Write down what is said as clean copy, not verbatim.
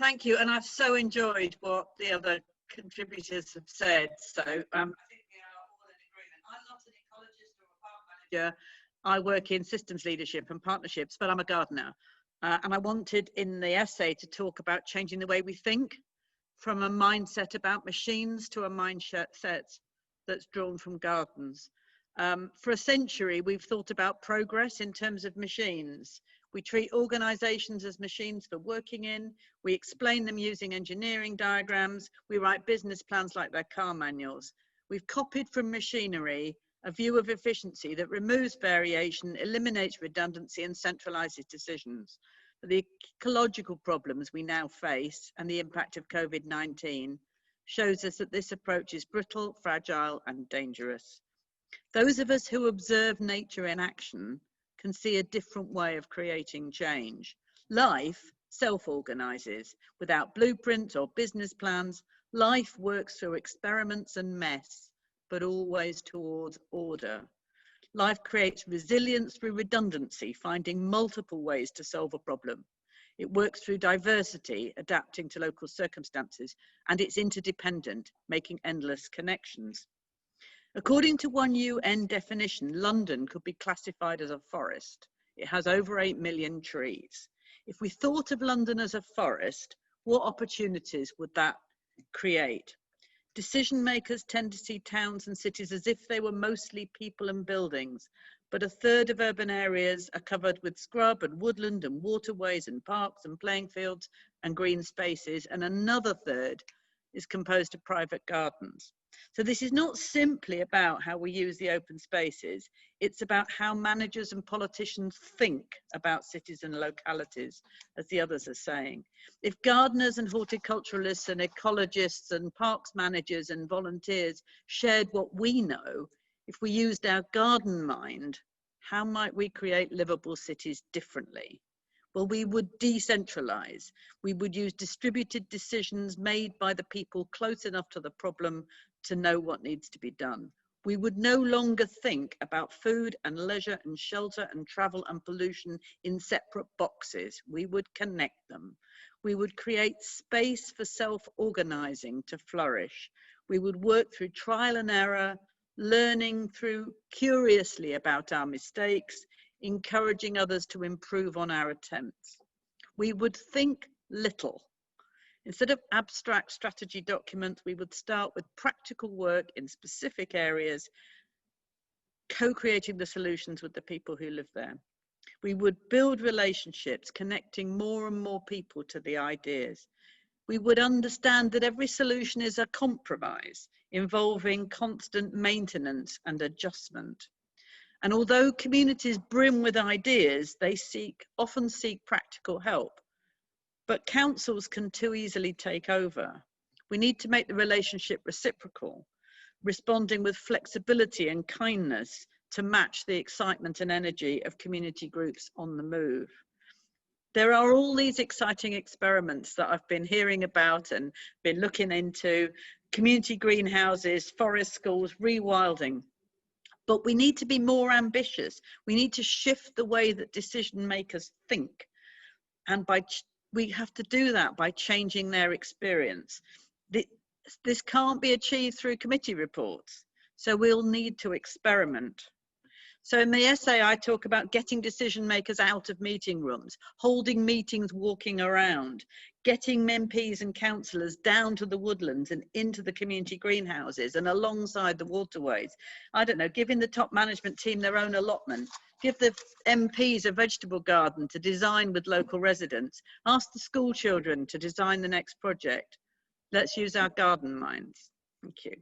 Thank you, and I've so enjoyed what the other contributors have said. So I think we are all in agreement. I'm not an ecologist or a park manager. I work in systems leadership and partnerships, but I'm a gardener. And I wanted in the essay to talk about changing the way we think, from a mindset about machines to a mindset that's drawn from gardens. For a century, we've thought about progress in terms of machines. We treat organizations as machines for working in. We explain them using engineering diagrams. We write business plans like they're car manuals. We've copied from machinery a view of efficiency that removes variation, eliminates redundancy, and centralizes decisions. The ecological problems we now face and the impact of COVID-19 shows us that this approach is brittle, fragile, and dangerous. Those of us who observe nature in action can see a different way of creating change. Life self-organizes. Without blueprints or business plans, life works through experiments and mess, but always towards order. Life creates resilience through redundancy, finding multiple ways to solve a problem. It works through diversity, adapting to local circumstances, and it's interdependent, making endless connections. According to one UN definition, London could be classified as a forest. It has over 8 million trees. If we thought of London as a forest, what opportunities would that create? Decision makers tend to see towns and cities as if they were mostly people and buildings, but a third of urban areas are covered with scrub and woodland and waterways and parks and playing fields and green spaces, and another third is composed of private gardens. So this is not simply about how we use the open spaces, it's about how managers and politicians think about cities and localities, as the others are saying. If gardeners and horticulturalists and ecologists and parks managers and volunteers shared what we know, if we used our garden mind, how might we create livable cities differently? Well, we would decentralize. We would use distributed decisions made by the people close enough to the problem to know what needs to be done. We would no longer think about food and leisure and shelter and travel and pollution in separate boxes. We would connect them. We would create space for self-organizing to flourish. We would work through trial and error, learning through curiously about our mistakes, encouraging others to improve on our attempts. We would think little. Instead of abstract strategy documents, we would start with practical work in specific areas, co-creating the solutions with the people who live there. We would build relationships, connecting more and more people to the ideas. We would understand that every solution is a compromise, involving constant maintenance and adjustment. And although communities brim with ideas, they often seek practical help. But councils can too easily take over. We need to make the relationship reciprocal, responding with flexibility and kindness to match the excitement and energy of community groups on the move. There are all these exciting experiments that I've been hearing about and been looking into: community greenhouses, forest schools, rewilding. But we need to be more ambitious. We need to shift the way that decision makers think. And we have to do that by changing their experience. This can't be achieved through committee reports. So we'll need to experiment. So in the essay, I talk about getting decision makers out of meeting rooms, holding meetings walking around, getting MPs and councillors down to the woodlands and into the community greenhouses and alongside the waterways. I don't know, giving the top management team their own allotment, give the MPs a vegetable garden to design with local residents, ask the school children to design the next project. Let's use our garden minds. Thank you.